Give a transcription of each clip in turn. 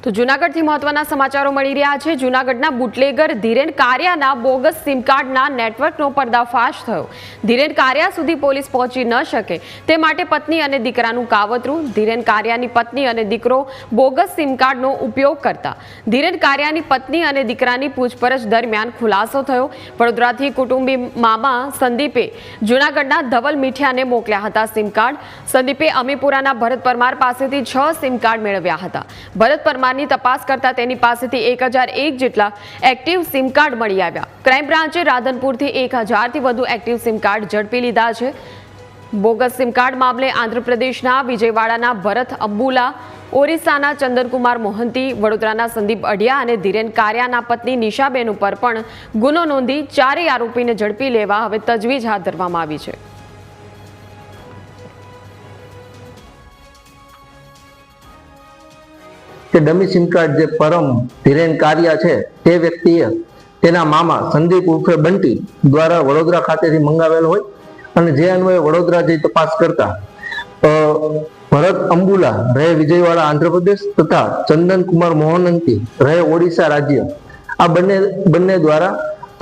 તો જૂનાગઢથી મહત્વના સમાચારો મળી રહ્યા છે। જૂનાગઢના બુટલેગર ધીરેન કારિયાના બોગસ સિમ કાર્ડના નેટવર્કનો પર્દાફાશ થયો। ધીરેન કારિયા સુધી પોલીસ પહોંચી ન શકે તે માટે પત્ની અને દીકરાનું કાવતરું। ધીરેન કારિયાની પત્ની અને દીકરો બોગસ સિમ કાર્ડનો ઉપયોગ કરતા ધીરેન કારિયાની પત્ની અને દીકરાની પૂછપરછ દરમિયાન ખુલાસો થયો। વડોદરાથી કુટુંબી મામા સંદીપે જૂનાગઢના ધવલ મીઠિયાને મોકલ્યા હતા સિમ કાર્ડ। સંદીપે અમીપુરાના ભરત પરમાર પાસેથી 6 સિમ કાર્ડ મેળવ્યા હતા। ભરત પરમારની તપાસ કરતા તેની પાસેથી 1001 જેટલા એક્ટિવ સિમ કાર્ડ મળી આવ્યા। ક્રાઇમ બ્રાન્ચે રાધનપુરથી 1000થી વધુ એક્ટિવ સિમ કાર્ડ ઝડપી લીધા છે। બોગસ સિમ કાર્ડ મામલે આંધ્રપ્રદેશના વિજયવાડાના ભરત અંબુલા, ઓરિસ્સાના ચંદનકુમાર મોહંતી, વડોદરાના સંદીપ અઢિયા અને ધીરેન કારિયાના પત્ની નિશાબેન ઉપર પણ ગુનો નોંધી 4 આરોપીને ઝડપી લેવા હવે તજવીજ હાથ ધરવામાં આવી છે। કે ડમી સિમ કાર્ડ જે પરમ ધીરેન કારિયા છે તે વ્યક્તિએ તેના મામા સંદીપ ઉર્ફે બંટી દ્વારા વડોદરા ખાતેથી મંગાવેલ હોય અને જે અન્વયે વડોદરા જઈ તપાસ કરતા ભરત અંબુલા રહે વિજયવાડા આંધ્રપ્રદેશ તથા ચંદનકુમાર મોહનંતી રહે ઓડિશા રાજ્ય આ બંને દ્વારા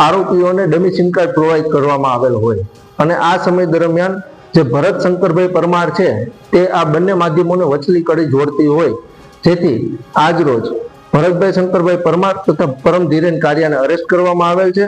આરોપીઓને ડમી સિમ કાર્ડ પ્રોવાઈડ કરવામાં આવેલ હોય અને આ સમય દરમિયાન જે ભરત શંકરભાઈ પરમાર છે તે આ બંને માધ્યમોને વચલી કડી જોડતી હોય જેથી આજ રોજ ભરતભાઈ શંકરભાઈ પરમાર તથા પરમ ધીરેન કારિયાને અરેસ્ટ કરવામાં આવેલ છે।